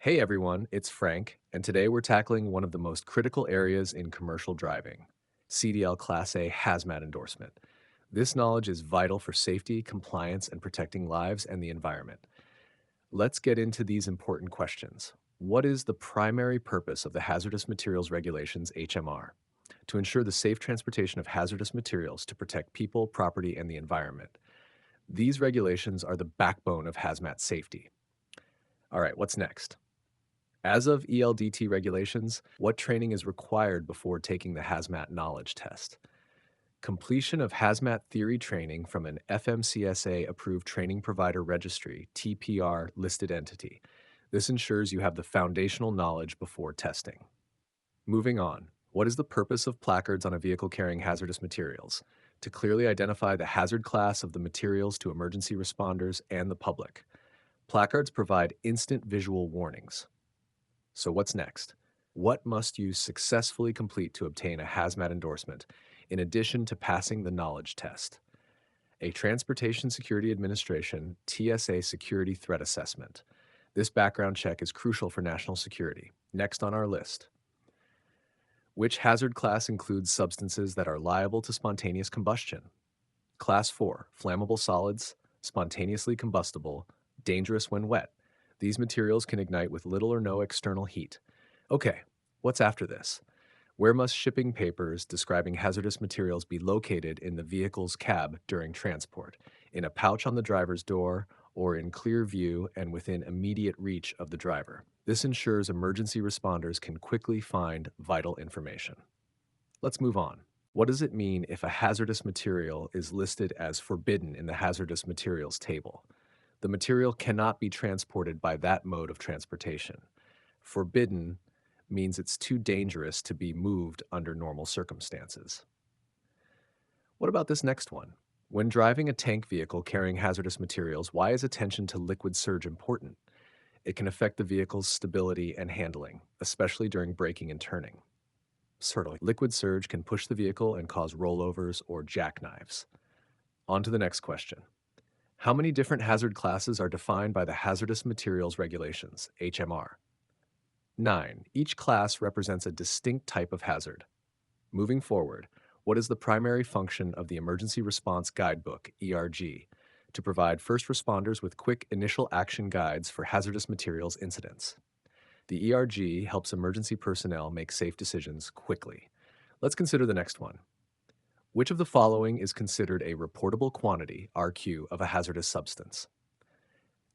Hey everyone, it's Frank, and today we're tackling one of the most critical areas in commercial driving, CDL Class A Hazmat endorsement. This knowledge is vital for safety, compliance, and protecting lives and the environment. Let's get into these important questions. What is the primary purpose of the Hazardous Materials Regulations (HMR? To ensure the safe transportation of hazardous materials to protect people, property, and the environment. These regulations are the backbone of hazmat safety. All right, what's next? As of ELDT regulations, what training is required before taking the Hazmat Knowledge Test? Completion of Hazmat Theory training from an FMCSA approved training provider registry, TPR listed entity. This ensures you have the foundational knowledge before testing. Moving on, what is the purpose of placards on a vehicle carrying hazardous materials? To clearly identify the hazard class of the materials to emergency responders and the public. Placards provide instant visual warnings. So what's next? What must you successfully complete to obtain a hazmat endorsement, in addition to passing the knowledge test? A Transportation Security Administration TSA Security Threat Assessment. This background check is crucial for national security. Next on our list. Which hazard class includes substances that are liable to spontaneous combustion? Class 4, flammable solids, spontaneously combustible, dangerous when wet. These materials can ignite with little or no external heat. Okay, what's after this? Where must shipping papers describing hazardous materials be located in the vehicle's cab during transport? In a pouch on the driver's door, or in clear view and within immediate reach of the driver? This ensures emergency responders can quickly find vital information. Let's move on. What does it mean if a hazardous material is listed as forbidden in the hazardous materials table? The material cannot be transported by that mode of transportation. Forbidden means it's too dangerous to be moved under normal circumstances. What about this next one? When driving a tank vehicle carrying hazardous materials, why is attention to liquid surge important? It can affect the vehicle's stability and handling, especially during braking and turning. Certainly, liquid surge can push the vehicle and cause rollovers or jackknives. On to the next question. How many different hazard classes are defined by the Hazardous Materials Regulations, HMR? 9. Each class represents a distinct type of hazard. Moving forward, what is the primary function of the Emergency Response Guidebook, ERG? To provide first responders with quick initial action guides for hazardous materials incidents. The ERG helps emergency personnel make safe decisions quickly. Let's consider the next one. Which of the following is considered a reportable quantity, RQ, of a hazardous substance?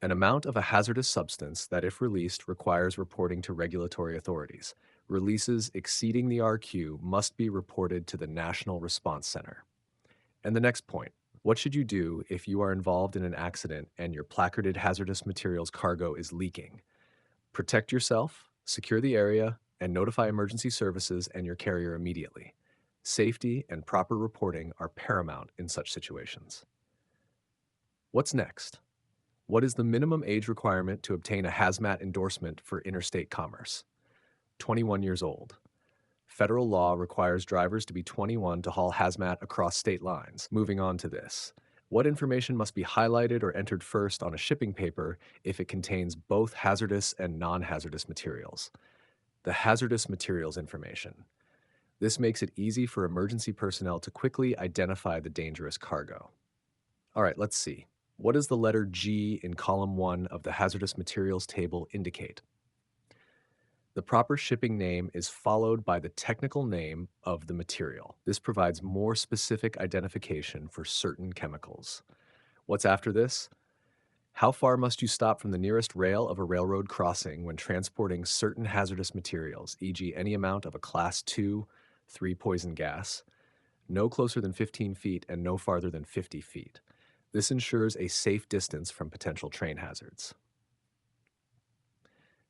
An amount of a hazardous substance that, if released, requires reporting to regulatory authorities. Releases exceeding the RQ must be reported to the National Response Center. And the next point, what should you do if you are involved in an accident and your placarded hazardous materials cargo is leaking? Protect yourself, secure the area, and notify emergency services and your carrier immediately. Safety and proper reporting are paramount in such situations. What's next? What is the minimum age requirement to obtain a hazmat endorsement for interstate commerce? 21 years old. Federal law requires drivers to be 21 to haul hazmat across state lines. Moving on to this. What information must be highlighted or entered first on a shipping paper if it contains both hazardous and non-hazardous materials? The hazardous materials information. This makes it easy for emergency personnel to quickly identify the dangerous cargo. All right, let's see. What does the letter G in column 1 of the hazardous materials table indicate? The proper shipping name is followed by the technical name of the material. This provides more specific identification for certain chemicals. What's after this? How far must you stop from the nearest rail of a railroad crossing when transporting certain hazardous materials, e.g. any amount of a Class 2, 3 poison gas, no closer than 15 feet and no farther than 50 feet. This ensures a safe distance from potential train hazards.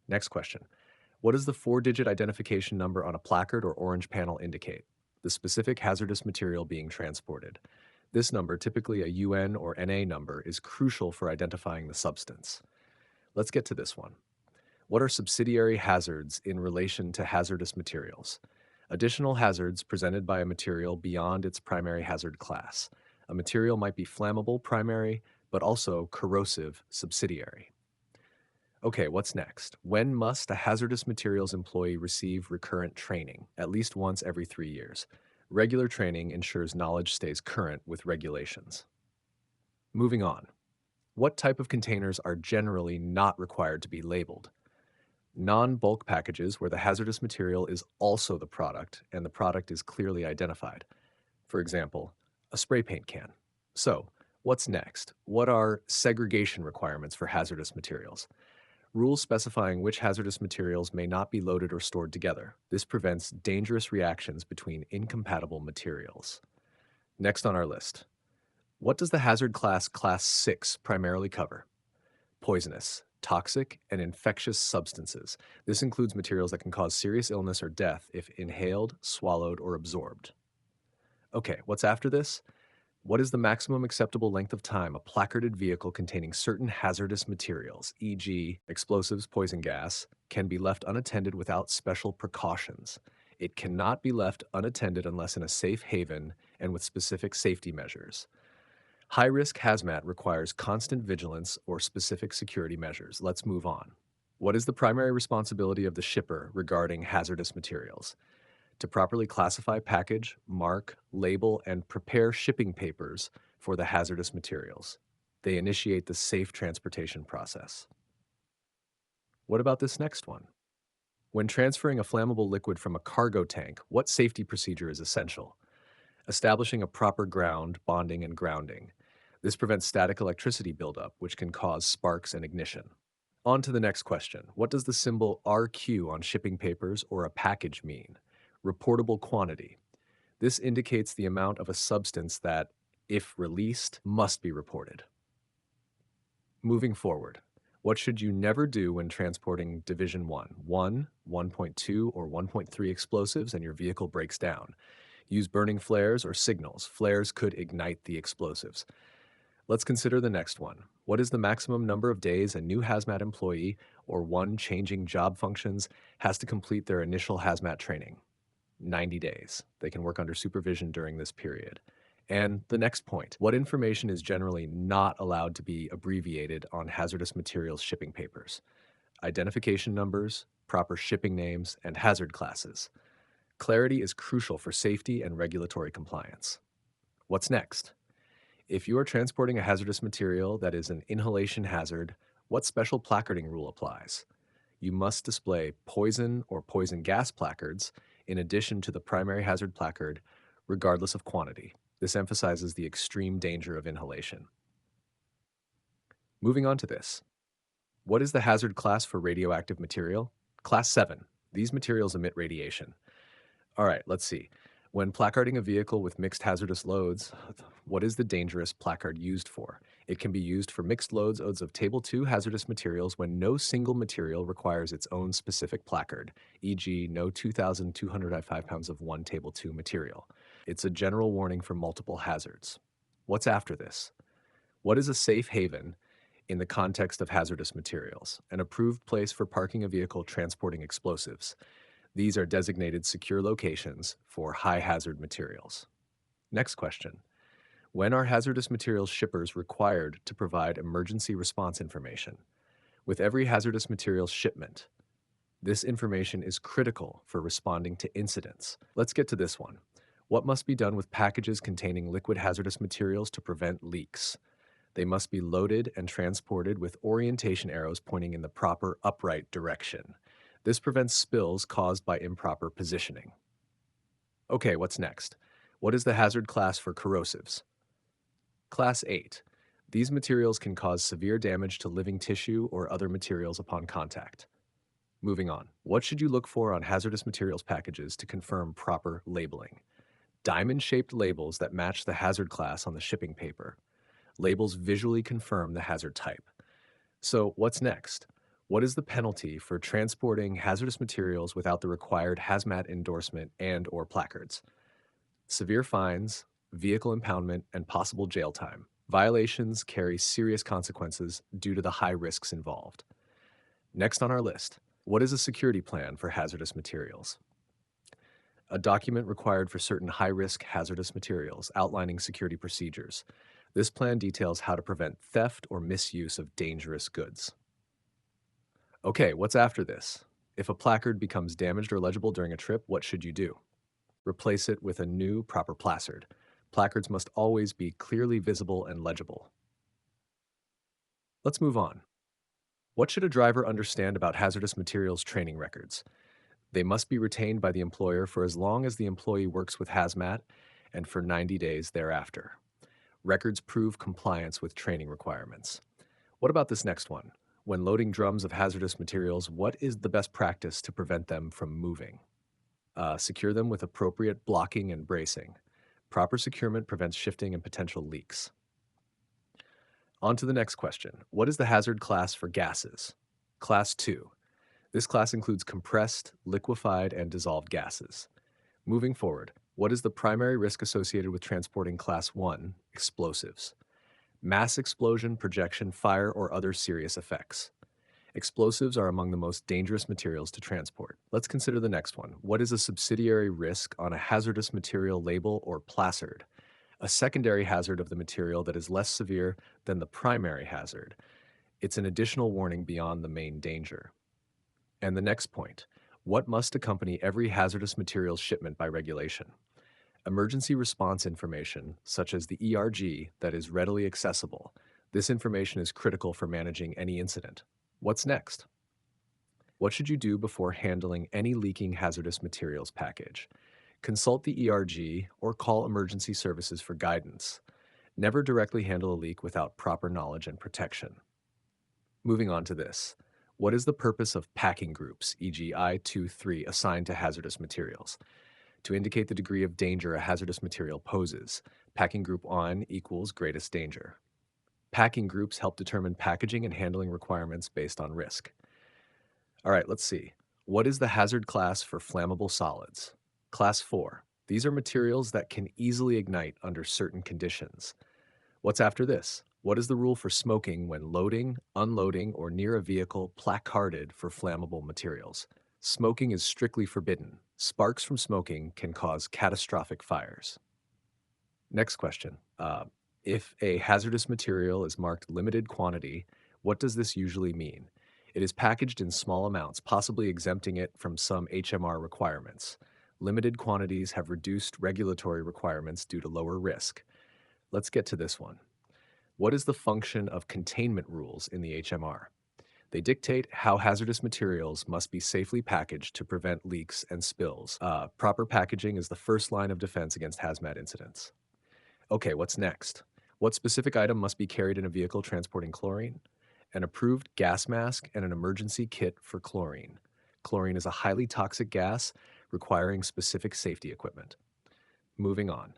Next question. What does the 4-digit identification number on a placard or orange panel indicate? The specific hazardous material being transported. This number, typically a UN or NA number, is crucial for identifying the substance. Let's get to this one. What are subsidiary hazards in relation to hazardous materials? Additional hazards presented by a material beyond its primary hazard class. A material might be flammable primary, but also corrosive subsidiary. Okay, what's next? When must a hazardous materials employee receive recurrent training? At least once every 3 years. Regular training ensures knowledge stays current with regulations. Moving on. What type of containers are generally not required to be labeled? Non-bulk packages where the hazardous material is also the product and the product is clearly identified. For example, a spray paint can. So, what's next? What are segregation requirements for hazardous materials? Rules specifying which hazardous materials may not be loaded or stored together. This prevents dangerous reactions between incompatible materials. Next on our list, what does the hazard Class 6 primarily cover? Poisonous, toxic, and infectious substances. This includes materials that can cause serious illness or death if inhaled, swallowed, or absorbed. Okay, what's after this? What is the maximum acceptable length of time a placarded vehicle containing certain hazardous materials, e.g., explosives, poison gas, can be left unattended without special precautions? It cannot be left unattended unless in a safe haven and with specific safety measures. High risk hazmat requires constant vigilance or specific security measures. Let's move on. What is the primary responsibility of the shipper regarding hazardous materials? To properly classify, package, mark, label, and prepare shipping papers for the hazardous materials. They initiate the safe transportation process. What about this next one? When transferring a flammable liquid from a cargo tank, what safety procedure is essential? Establishing a proper ground, bonding, and grounding. This prevents static electricity buildup, which can cause sparks and ignition. On to the next question. What does the symbol RQ on shipping papers or a package mean? Reportable quantity. This indicates the amount of a substance that, if released, must be reported. Moving forward, what should you never do when transporting Division 1, 1.2, or 1.3 explosives and your vehicle breaks down? Use burning flares or signals. Flares could ignite the explosives. Let's consider the next one. What is the maximum number of days a new hazmat employee or one changing job functions has to complete their initial hazmat training? 90 days. They can work under supervision during this period. And the next point, what information is generally not allowed to be abbreviated on hazardous materials shipping papers? Identification numbers, proper shipping names, and hazard classes. Clarity is crucial for safety and regulatory compliance. What's next? If you are transporting a hazardous material that is an inhalation hazard, what special placarding rule applies? You must display poison or poison gas placards in addition to the primary hazard placard, regardless of quantity. This emphasizes the extreme danger of inhalation. Moving on to this. What is the hazard class for radioactive material? Class 7. These materials emit radiation. All right, let's see. When placarding a vehicle with mixed hazardous loads, what is the dangerous placard used for? It can be used for mixed loads of Table 2 hazardous materials when no single material requires its own specific placard, e.g., no 2,205 pounds of one Table 2 material. It's a general warning for multiple hazards. What's after this? What is a safe haven in the context of hazardous materials? An approved place for parking a vehicle transporting explosives. These are designated secure locations for high hazard materials. Next question. When are hazardous materials shippers required to provide emergency response information? With every hazardous materials shipment, this information is critical for responding to incidents. Let's get to this one. What must be done with packages containing liquid hazardous materials to prevent leaks? They must be loaded and transported with orientation arrows pointing in the proper upright direction. This prevents spills caused by improper positioning. Okay, what's next? What is the hazard class for corrosives? Class 8. These materials can cause severe damage to living tissue or other materials upon contact. Moving on. What should you look for on hazardous materials packages to confirm proper labeling? Diamond-shaped labels that match the hazard class on the shipping paper. Labels visually confirm the hazard type. So what's next? What is the penalty for transporting hazardous materials without the required hazmat endorsement and/or placards? Severe fines, vehicle impoundment, and possible jail time. Violations carry serious consequences due to the high risks involved. Next on our list, what is a security plan for hazardous materials? A document required for certain high-risk hazardous materials outlining security procedures. This plan details how to prevent theft or misuse of dangerous goods. Okay, what's after this? If a placard becomes damaged or legible during a trip, what should you do? Replace it with a new, proper placard. Placards must always be clearly visible and legible. Let's move on. What should a driver understand about hazardous materials training records? They must be retained by the employer for as long as the employee works with Hazmat and for 90 days thereafter. Records prove compliance with training requirements. What about this next one? When loading drums of hazardous materials, what is the best practice to prevent them from moving? Secure them with appropriate blocking and bracing. Proper securement prevents shifting and potential leaks. On to the next question. What is the hazard class for gases? Class 2. This class includes compressed, liquefied, and dissolved gases. Moving forward, what is the primary risk associated with transporting Class 1, explosives? Mass explosion, projection, fire, or other serious effects. Explosives are among the most dangerous materials to transport. Let's consider the next one. What is a subsidiary risk on a hazardous material label or placard? A secondary hazard of the material that is less severe than the primary hazard. It's an additional warning beyond the main danger. And the next point, what must accompany every hazardous materials shipment by regulation? Emergency response information, such as the ERG, that is readily accessible. This information is critical for managing any incident. What's next? What should you do before handling any leaking hazardous materials package? Consult the ERG or call emergency services for guidance. Never directly handle a leak without proper knowledge and protection. Moving on to this. What is the purpose of packing groups, e.g. I-2-3, assigned to hazardous materials? To indicate the degree of danger a hazardous material poses. Packing group 1 equals greatest danger. Packing groups help determine packaging and handling requirements based on risk. All right, let's see. What is the hazard class for flammable solids? Class 4. These are materials that can easily ignite under certain conditions. What's after this? What is the rule for smoking when loading, unloading, or near a vehicle placarded for flammable materials? Smoking is strictly forbidden. Sparks from smoking can cause catastrophic fires. Next question. If a hazardous material is marked limited quantity, what does this usually mean? It is packaged in small amounts, possibly exempting it from some HMR requirements. Limited quantities have reduced regulatory requirements due to lower risk. Let's get to this one. What is the function of containment rules in the HMR? They dictate how hazardous materials must be safely packaged to prevent leaks and spills. Proper packaging is the first line of defense against hazmat incidents. Okay, what's next? What specific item must be carried in a vehicle transporting chlorine? An approved gas mask and an emergency kit for chlorine. Chlorine is a highly toxic gas requiring specific safety equipment. Moving on.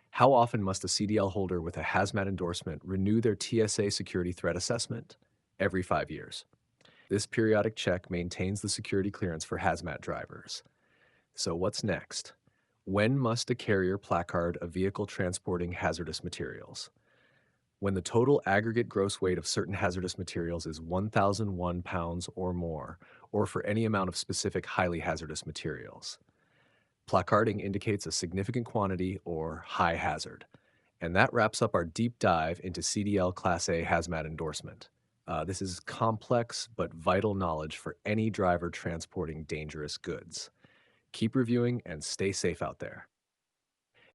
How often must a CDL holder with a hazmat endorsement renew their TSA security threat assessment? Every 5 years. This periodic check maintains the security clearance for hazmat drivers. So what's next? When must a carrier placard a vehicle transporting hazardous materials? When the total aggregate gross weight of certain hazardous materials is 1,001 pounds or more, or for any amount of specific highly hazardous materials. Placarding indicates a significant quantity or high hazard. And that wraps up our deep dive into CDL Class A hazmat endorsement. This is complex but vital knowledge for any driver transporting dangerous goods. Keep reviewing and stay safe out there.